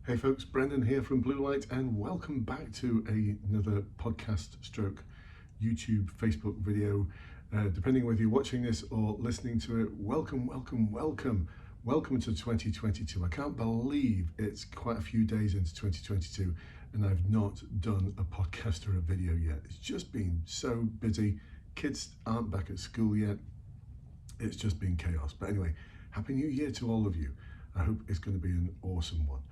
Hey folks, Brendan here from Bluelight, and welcome back to another podcast stroke YouTube, Facebook video. Depending whether you're watching this or listening to it, welcome to 2022. I can't believe it's quite a few days into 2022 and I've not done a podcast or a video yet. It's just been so busy. Kids aren't back at school yet. It's just been chaos. But anyway, Happy New Year to all of you. I hope it's going to be an awesome one.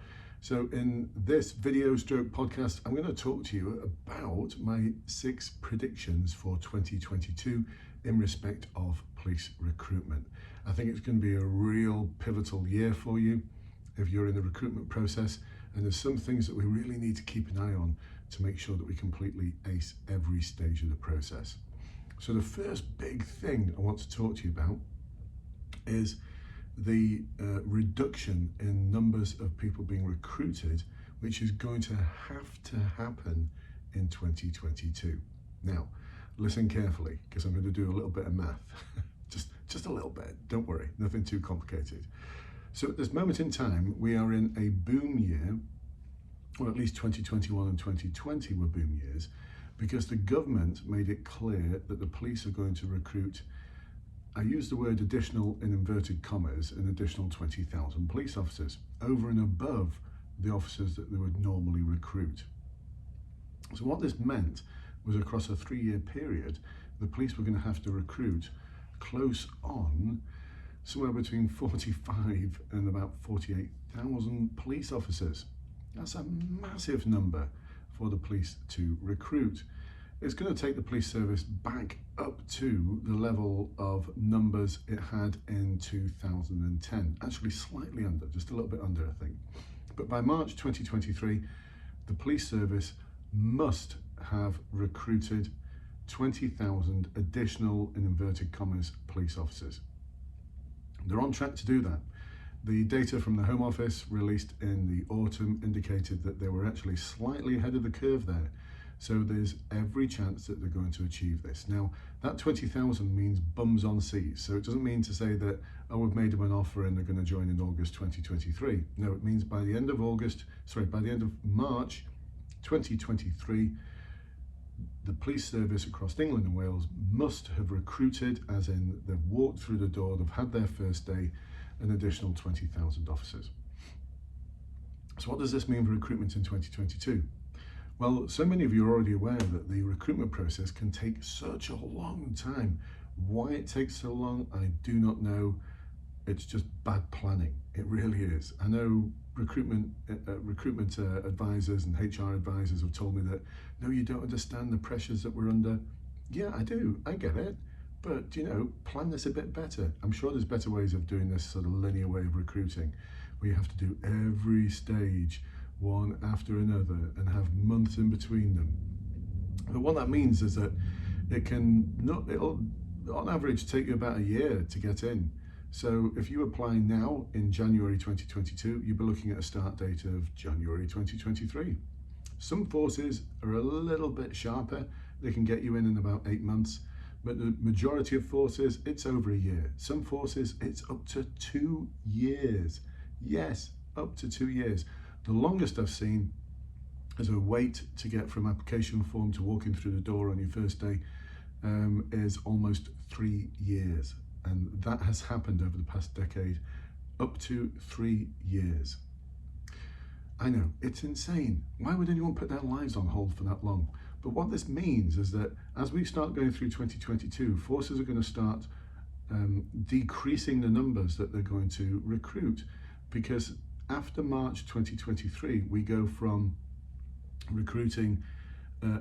So in this video stroke podcast, I'm going to talk to you about my 6 predictions for 2022 in respect of police recruitment. I think it's going to be a real pivotal year for you if you're in the recruitment process, and there's some things that we really need to keep an eye on to make sure that we completely ace every stage of the process. So the first big thing I want to talk to you about is the reduction in numbers of people being recruited, which is going to have to happen in 2022. Now, listen carefully, because I'm going to do a little bit of math. just a little bit, don't worry, nothing too complicated. So at this moment in time, we are in a boom year, or at least 2021 and 2020 were boom years, because the government made it clear that the police are going to recruit, I use the word additional in inverted commas, an additional 20,000 police officers over and above the officers that they would normally recruit. So what this meant was across a 3-year period, the police were going to have to recruit close on somewhere between 45 and about 48,000 police officers. That's a massive number for the police to recruit. It's going to take the police service back up to the level of numbers it had in 2010. Actually slightly under, just a little bit under, I think. But by March 2023, the police service must have recruited 20,000 additional, in inverted commas, police officers. They're on track to do that. The data from the Home Office released in the autumn indicated that they were actually slightly ahead of the curve there. So there's every chance that they're going to achieve this. Now, that 20,000 means bums on seats. So it doesn't mean to say that, oh, we've made them an offer and they're going to join in August 2023. No, it means by the end of March 2023, the police service across England and Wales must have recruited, as in they've walked through the door, they've had their first day, an additional 20,000 officers. So what does this mean for recruitment in 2022? Well, so many of you are already aware that the recruitment process can take such a long time. Why it takes so long, I do not know. It's just bad planning. It really is. I know recruitment advisors and HR advisors have told me that, no, you don't understand the pressures that we're under. Yeah, I do. I get it. But, plan this a bit better. I'm sure there's better ways of doing this sort of linear way of recruiting, where you have to do every stage one after another and have months in between them. But what that means is that it'll on average take you about a year to get in. So if you apply now in January 2022, you'll be looking at a start date of January 2023. Some forces are a little bit sharper. They can get you in about 8 months, but the majority of forces, it's over a year. Some forces, it's up to 2 years. Yes, up to 2 years. The longest I've seen as a wait to get from application form to walking through the door on your first day is almost 3 years. And that has happened over the past decade, up to 3 years. I know, it's insane. Why would anyone put their lives on hold for that long? But what this means is that as we start going through 2022, forces are going to start decreasing the numbers that they're going to recruit, because after March 2023, we go from recruiting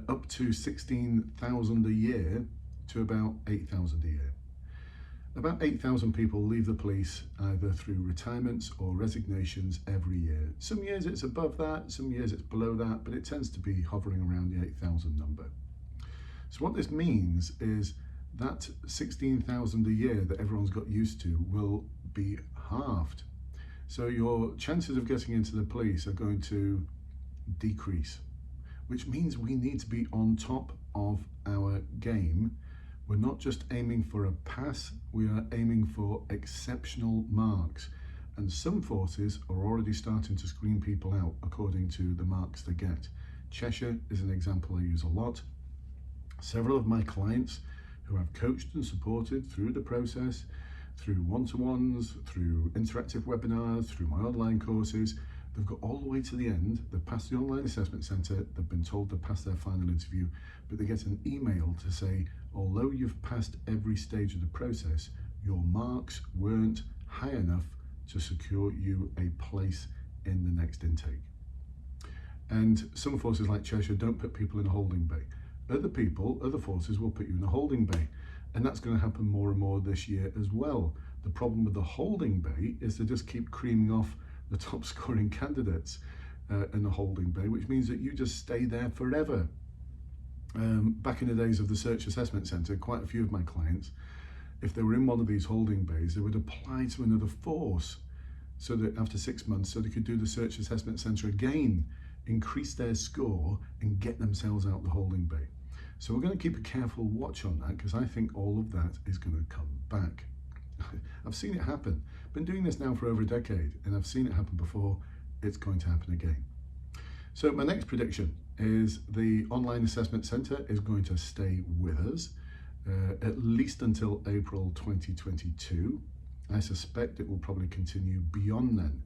up to 16,000 a year to about 8,000 a year. About 8,000 people leave the police either through retirements or resignations every year. Some years it's above that, some years it's below that, but it tends to be hovering around the 8,000 number. So what this means is that 16,000 a year that everyone's got used to will be halved. So your chances of getting into the police are going to decrease, which means we need to be on top of our game. We're not just aiming for a pass, we are aiming for exceptional marks. and some forces are already starting to screen people out according to the marks they get. Cheshire is an example I use a lot. Several of my clients who I've coached and supported through the process, through one-to-ones, through interactive webinars, through my online courses, they've got all the way to the end, they've passed the online assessment centre, they've been told they've passed their final interview, but they get an email to say, although you've passed every stage of the process, your marks weren't high enough to secure you a place in the next intake. And some forces like Cheshire don't put people in a holding bay. Other forces will put you in a holding bay. And that's going to happen more and more this year as well. The problem with the holding bay is they just keep creaming off the top scoring candidates in the holding bay, which means that you just stay there forever. Back in the days of the Search Assessment Centre, quite a few of my clients, if they were in one of these holding bays, they would apply to another force so that after 6 months, so they could do the Search Assessment Centre again, increase their score and get themselves out the holding bay. So we're going to keep a careful watch on that, because I think all of that is going to come back. I've seen it happen. Been doing this now for over a decade, and I've seen it happen before. It's going to happen again. So my next prediction is the online assessment centre is going to stay with us at least until April 2022. I suspect it will probably continue beyond then.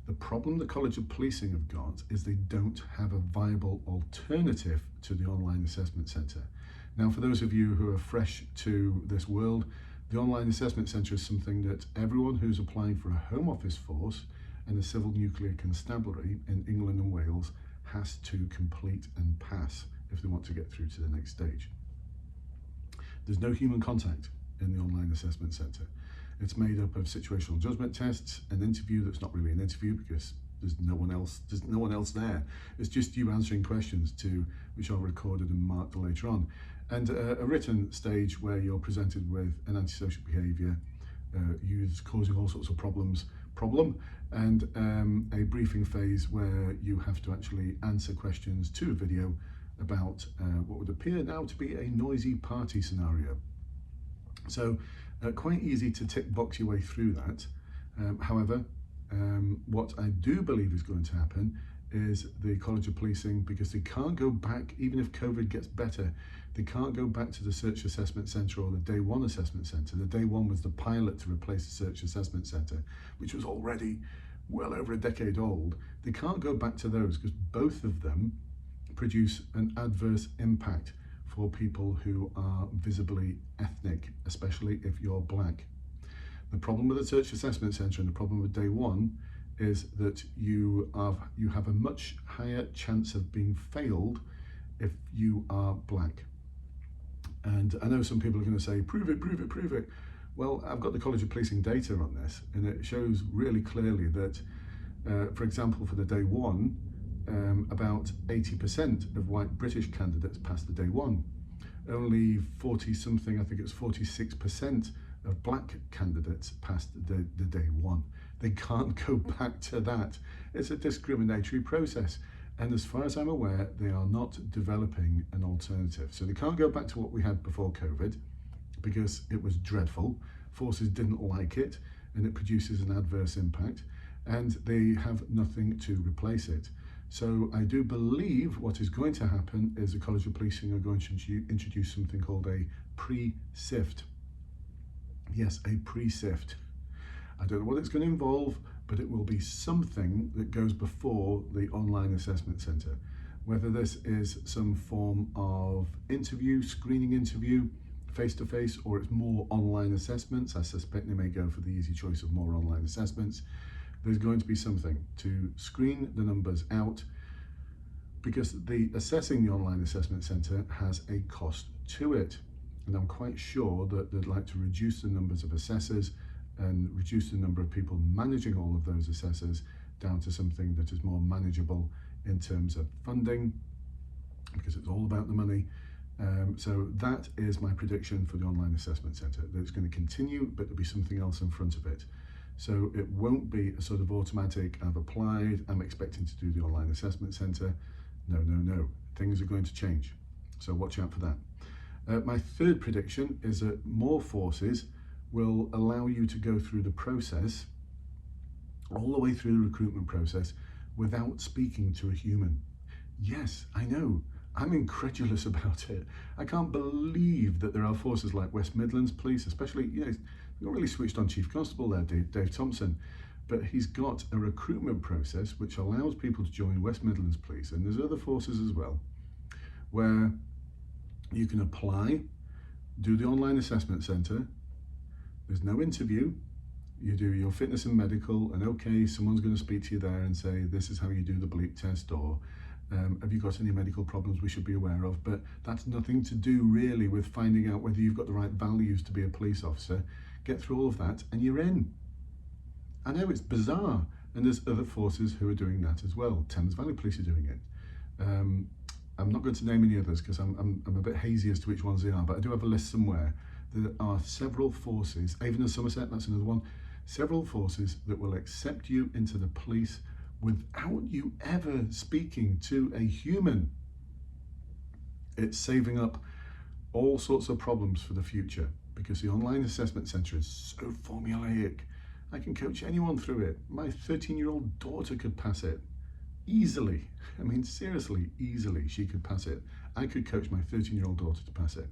The problem the College of Policing have got is they don't have a viable alternative to the online assessment centre. Now, for those of you who are fresh to this world, the online assessment centre is something that everyone who's applying for a Home Office force and a Civil Nuclear Constabulary in England and Wales has to complete and pass if they want to get through to the next stage. There's no human contact in the online assessment centre. It's made up of situational judgment tests, an interview that's not really an interview because there's no one else there. It's just you answering questions which are recorded and marked later on. And a written stage where you're presented with an antisocial behaviour causing all sorts of problem, and a briefing phase where you have to actually answer questions to a video about what would appear now to be a noisy party scenario. So quite easy to tick box your way through that. However, what I do believe is going to happen is the College of Policing, because they can't go back, even if COVID gets better, they can't go back to the Search Assessment Centre or the Day 1 Assessment Centre. The Day 1 was the pilot to replace the Search Assessment Centre, which was already well over a decade old. They can't go back to those because both of them produce an adverse impact for people who are visibly ethnic, especially if you're black. The problem with the Search Assessment Centre and the problem with Day 1 is that you have a much higher chance of being failed if you are black. And I know some people are going to say, prove it, prove it, prove it. Well, I've got the College of Policing data on this, and it shows really clearly that, for example, for the Day 1, about 80% of white British candidates passed the Day 1. Only 40-something, I think it's 46% of black candidates passed the Day 1. They can't go back to that. It's a discriminatory process. And as far as I'm aware, they are not developing an alternative. So they can't go back to what we had before COVID because it was dreadful. Forces didn't like it and it produces an adverse impact, and they have nothing to replace it. So I do believe what is going to happen is the College of Policing are going to introduce something called a pre-sift. Yes, a pre-sift. I don't know what it's going to involve, but it will be something that goes before the online assessment centre. Whether this is some form of interview, screening interview, face-to-face, or it's more online assessments. I suspect they may go for the easy choice of more online assessments. There's going to be something to screen the numbers out, because the assessing the online assessment centre has a cost to it. And I'm quite sure that they'd like to reduce the numbers of assessors and reduce the number of people managing all of those assessors down to something that is more manageable in terms of funding, because it's all about the money. So that is my prediction for the online assessment centre, that it's going to continue, but there'll be something else in front of it. So it won't be a sort of automatic, I've applied, I'm expecting to do the online assessment centre. No. Things are going to change. So watch out for that. My third prediction is that more forces will allow you to go through the process all the way through the recruitment process without speaking to a human. Yes, I know, I'm incredulous about it. I can't believe that there are forces like West Midlands Police, especially, he's not really switched on Chief Constable there, Dave Thompson, but he's got a recruitment process which allows people to join West Midlands Police, and there's other forces as well, where you can apply, do the online assessment centre, there's no interview, you do your fitness and medical, and okay, someone's going to speak to you there and say, this is how you do the bleep test, or have you got any medical problems we should be aware of? But that's nothing to do really with finding out whether you've got the right values to be a police officer. Get through all of that and you're in. I know it's bizarre, and there's other forces who are doing that as well. Thames Valley Police are doing it. I'm not going to name any others because I'm a bit hazy as to which ones they are, but I do have a list somewhere. There are several forces, even in Somerset, that's another one, several forces that will accept you into the police without you ever speaking to a human. It's saving up all sorts of problems for the future because the online assessment centre is so formulaic. I can coach anyone through it. My 13-year-old daughter could pass it easily. I mean, seriously, easily she could pass it. I could coach my 13-year-old daughter to pass it.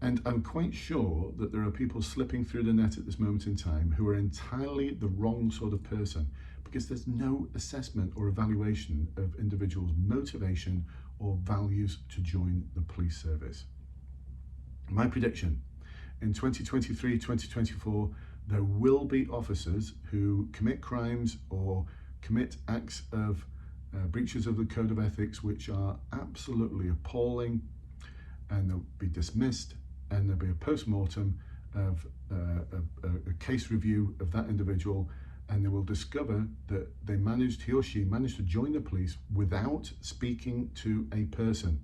And I'm quite sure that there are people slipping through the net at this moment in time who are entirely the wrong sort of person, because there's no assessment or evaluation of individuals' motivation or values to join the police service. My prediction, in 2023, 2024, there will be officers who commit crimes or commit acts of breaches of the code of ethics which are absolutely appalling, and they'll be dismissed, and there'll be a post-mortem of a case review of that individual, and they will discover that he or she managed to join the police without speaking to a person.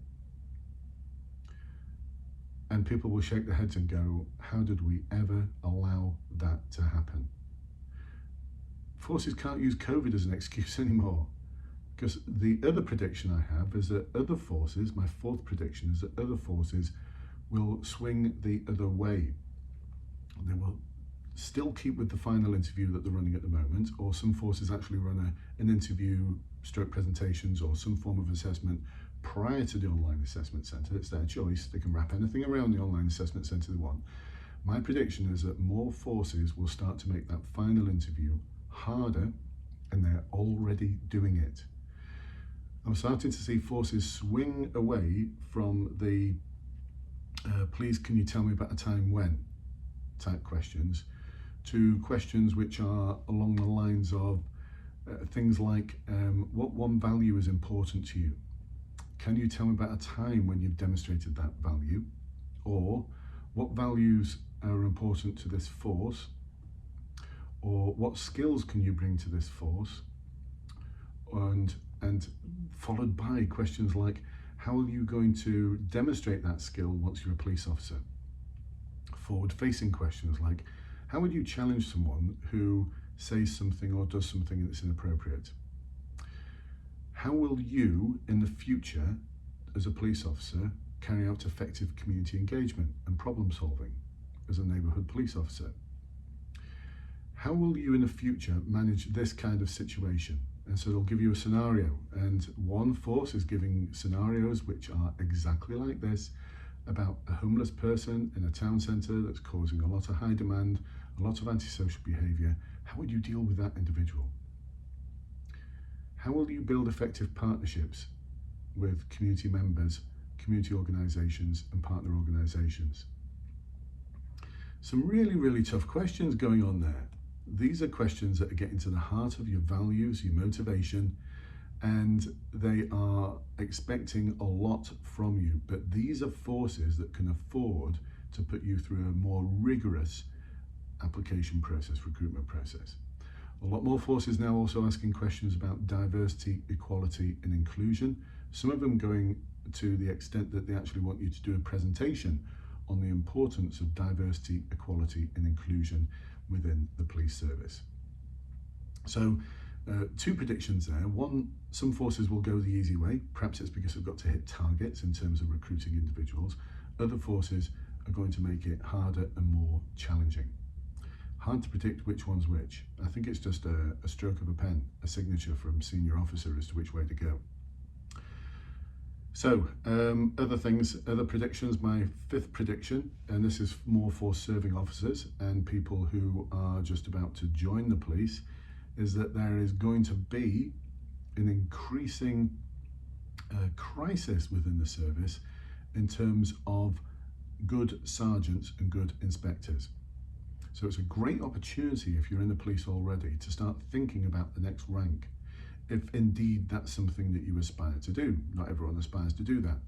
And people will shake their heads and go, how did we ever allow that to happen? Forces can't use COVID as an excuse anymore, because the other prediction I have is that other forces, my fourth prediction is that other forces will swing the other way. They will still keep with the final interview that they're running at the moment, or some forces actually run an interview, stroke presentations, or some form of assessment prior to the online assessment centre. It's their choice. They can wrap anything around the online assessment centre they want. My prediction is that more forces will start to make that final interview harder, and they're already doing it. I'm starting to see forces swing away from the please can you tell me about a time when type questions to questions which are along the lines of things like what one value is important to you? Can you tell me about a time when you've demonstrated that value? Or what values are important to this force? Or what skills can you bring to this force? And followed by questions like, how are you going to demonstrate that skill once you're a police officer? Forward-facing questions like, how would you challenge someone who says something or does something that's inappropriate? How will you, in the future, as a police officer, carry out effective community engagement and problem solving as a neighbourhood police officer? How will you in the future manage this kind of situation? And so they'll give you a scenario, and one force is giving scenarios which are exactly like this, about a homeless person in a town centre that's causing a lot of high demand, a lot of antisocial behaviour. How would you deal with that individual? How will you build effective partnerships with community members, community organisations and partner organisations? Some really, really tough questions going on there. These are questions that are getting to the heart of your values, your motivation, and they are expecting a lot from you. But these are forces that can afford to put you through a more rigorous application process, recruitment process. A lot more forces now also asking questions about diversity, equality and inclusion. Some of them going to the extent that they actually want you to do a presentation on the importance of diversity, equality and inclusion within the police service. So two predictions there. One, some forces will go the easy way. Perhaps it's because they've got to hit targets in terms of recruiting individuals. Other forces are going to make it harder and more challenging. hard to predict which one's which. I think it's just a stroke of a pen, a signature from senior officer as to which way to go. So, other things, other predictions. My fifth prediction, and this is more for serving officers and people who are just about to join the police, is that there is going to be an increasing crisis within the service in terms of good sergeants and good inspectors. So it's a great opportunity if you're in the police already to start thinking about the next rank, if indeed that's something that you aspire to do. Not everyone aspires to do that.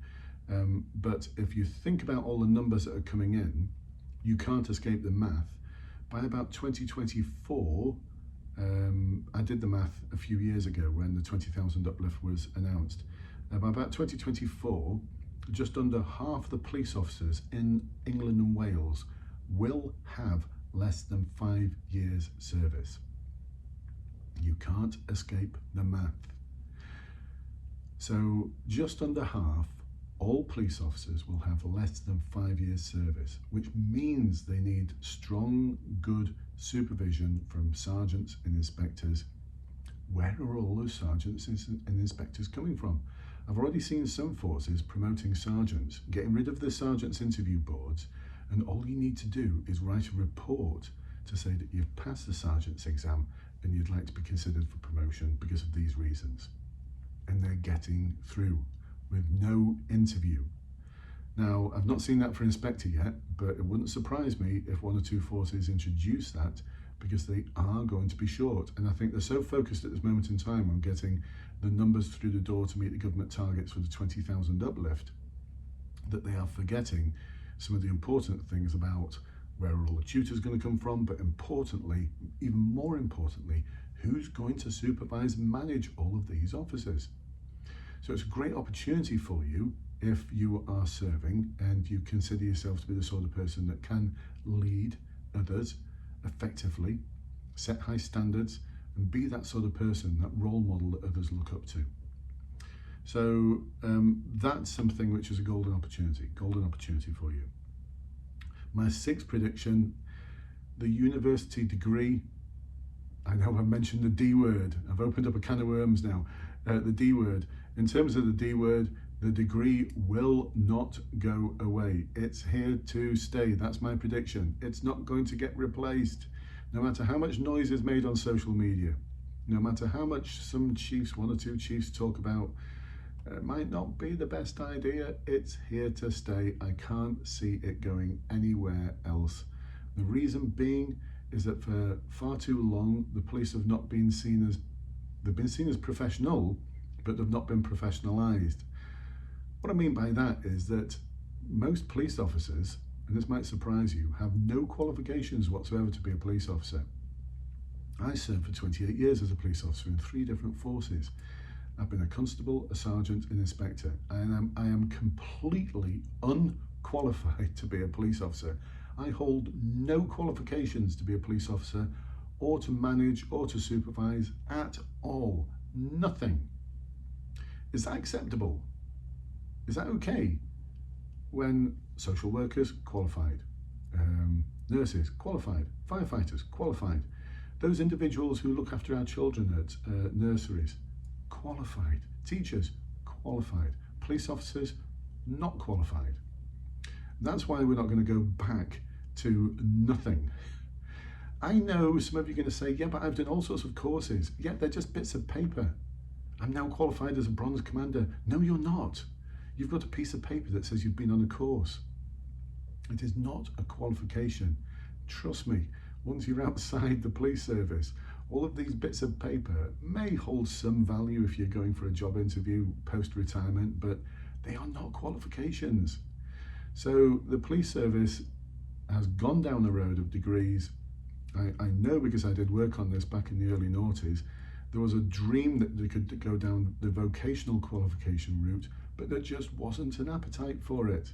But if you think about all the numbers that are coming in, you can't escape the math. By about 2024, I did the math a few years ago when the 20,000 uplift was announced. By about 2024, just under half the police officers in England and Wales will have less than 5 years service. You can't escape the math. So just under half, all police officers will have less than 5 years service, which means they need strong, good supervision from sergeants and inspectors. Where are all those sergeants and inspectors coming from? I've already seen some forces promoting sergeants, getting rid of the sergeants' interview boards, and all you need to do is write a report to say that you've passed the sergeant's exam and you'd like to be considered for promotion because of these reasons. And they're getting through with no interview. Now, I've not seen that for inspector yet, but it wouldn't surprise me if one or two forces introduce that, because they are going to be short. And I think they're so focused at this moment in time on getting the numbers through the door to meet the government targets for the 20,000 uplift that they are forgetting some of the important things about where are all the tutors going to come from, but importantly, even more importantly, who's going to supervise and manage all of these officers. So it's a great opportunity for you if you are serving and you consider yourself to be the sort of person that can lead others effectively, set high standards, and be that sort of person, that role model that others look up to. So that's something which is a golden opportunity for you. My sixth prediction, the university degree. I know I've mentioned the D word. I've opened up a can of worms now. The D word. In terms of the D word, the degree will not go away. It's here to stay. That's my prediction. It's not going to get replaced. No matter how much noise is made on social media, no matter how much some chiefs, one or two chiefs, talk about it might not be the best idea, it's here to stay. I can't see it going anywhere else. The reason being is that for far too long, the police have not been seen as, they've been seen as professional, but they've not been professionalised. What I mean by that is that most police officers, and this might surprise you, have no qualifications whatsoever to be a police officer. I served for 28 years as a police officer in 3 different forces. I've been a constable, a sergeant, an inspector, and I am completely unqualified to be a police officer. I hold no qualifications to be a police officer or to manage or to supervise at all. Nothing. Is that acceptable? Is that okay? When social workers, qualified, nurses, qualified, firefighters, qualified, those individuals who look after our children at nurseries, qualified, teachers, qualified, police officers, not qualified. That's why we're not going to go back to nothing. I know some of you are going to say, yeah, but I've done all sorts of courses. Yeah, they're just bits of paper. I'm now qualified as a bronze commander. No, you're not. You've got a piece of paper that says you've been on a course. It is not a qualification. Trust me, once you're outside the police service, all of these bits of paper may hold some value if you're going for a job interview post-retirement, but they are not qualifications. So the police service has gone down the road of degrees. I know because I did work on this back in the early noughties. There was a dream that they could go down the vocational qualification route, but there just wasn't an appetite for it.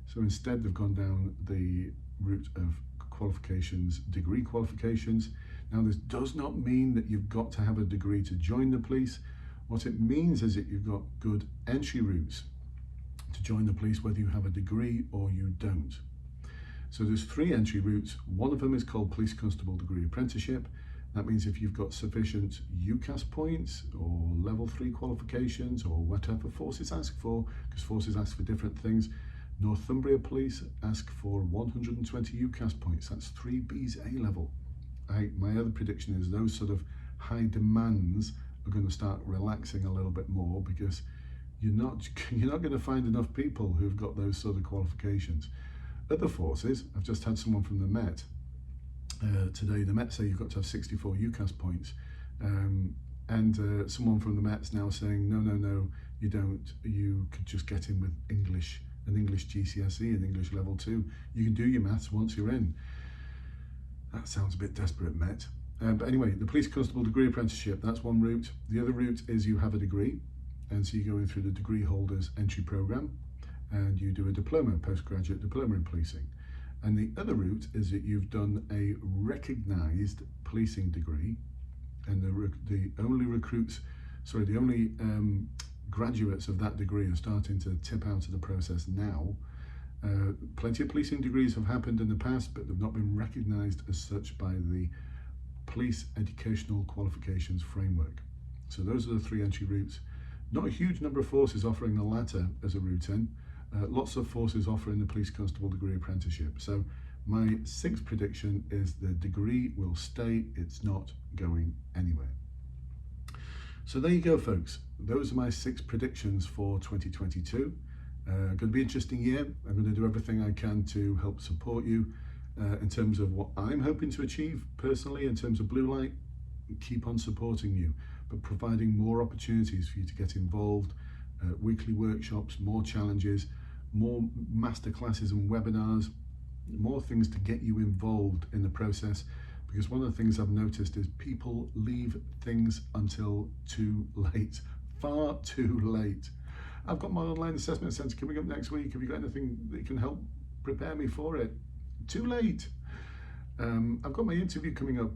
So instead they've gone down the route of qualifications, degree qualifications. Now this does not mean that you've got to have a degree to join the police. What it means is that you've got good entry routes to join the police, whether you have a degree or you don't. So there's 3 entry routes. One of them is called Police Constable Degree Apprenticeship. That means if you've got sufficient UCAS points or level 3 qualifications or whatever forces ask for, because forces ask for different things. Northumbria Police ask for 120 UCAS points. That's 3 B's A level. My other prediction is those sort of high demands are going to start relaxing a little bit more, because you're not going to find enough people who've got those sort of qualifications. Other forces, I've just had someone from the Met today. The Met say you've got to have 64 UCAS points, and someone from the Met's now saying no, you don't. You could just get in with English, an English GCSE, an English level 2. You can do your maths once you're in. That sounds a bit desperate, Met. But anyway, the Police Constable Degree Apprenticeship, that's one route. The other route is you have a degree, and so you go in through the degree holders entry program, and you do a diploma, postgraduate diploma in policing. And the other route is that you've done a recognised policing degree, and the only graduates of that degree are starting to tip out of the process now. Plenty of policing degrees have happened in the past, but they've not been recognised as such by the Police Educational Qualifications Framework. So those are the 3 entry routes. Not a huge number of forces offering the latter as a route in. Lots of forces offering the Police Constable Degree Apprenticeship. So my 6th prediction is the degree will stay. It's not going anywhere. So there you go, folks. Those are my 6 predictions for 2022. Going to be an interesting year. I'm going to do everything I can to help support you in terms of what I'm hoping to achieve personally in terms of Bluelight. Keep on supporting you, but providing more opportunities for you to get involved, weekly workshops, more challenges, more masterclasses and webinars, more things to get you involved in the process. Because one of the things I've noticed is people leave things until too late, far too late. I've got my online assessment centre coming up next week. Have you got anything that can help prepare me for it? Too late. I've got my interview coming up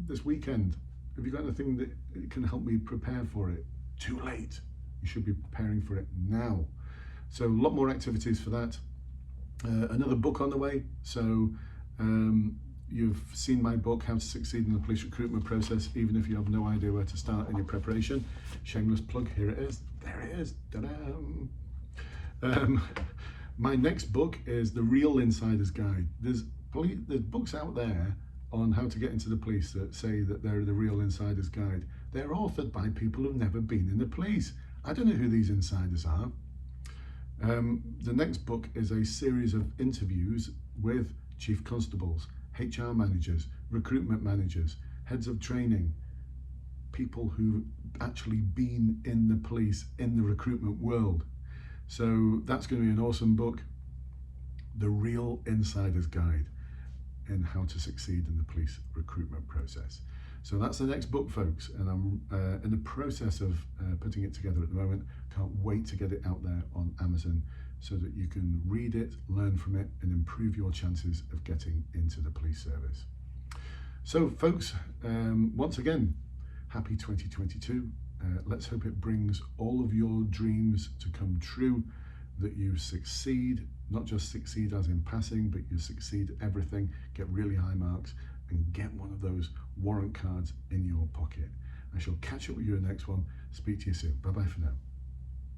this weekend. Have you got anything that can help me prepare for it? Too late. You should be preparing for it now. So a lot more activities for that. Another book on the way. So you've seen my book, How to Succeed in the Police Recruitment Process, even if you have no idea where to start in your preparation. Shameless plug, here it is. There it is. Ta-da! My next book is The Real Insider's Guide. There's books out there on how to get into the police that say that they're the real insider's guide. They're authored by people who've never been in the police. I don't know who these insiders are. The next book is a series of interviews with chief constables, HR managers, recruitment managers, heads of training, people who've actually been in the police, in the recruitment world. So that's going to be an awesome book. The Real Insider's Guide in how to succeed in the police recruitment process. So that's the next book, folks, and I'm in the process of putting it together at the moment. Can't wait to get it out there on Amazon so that you can read it, learn from it, and improve your chances of getting into the police service. So, folks, once again, happy 2022. Let's hope it brings all of your dreams to come true, that you succeed, not just succeed as in passing, but you succeed everything, get really high marks, and get one of those warrant cards in your pocket. I shall catch up with you in the next one. Speak to you soon. Bye-bye for now.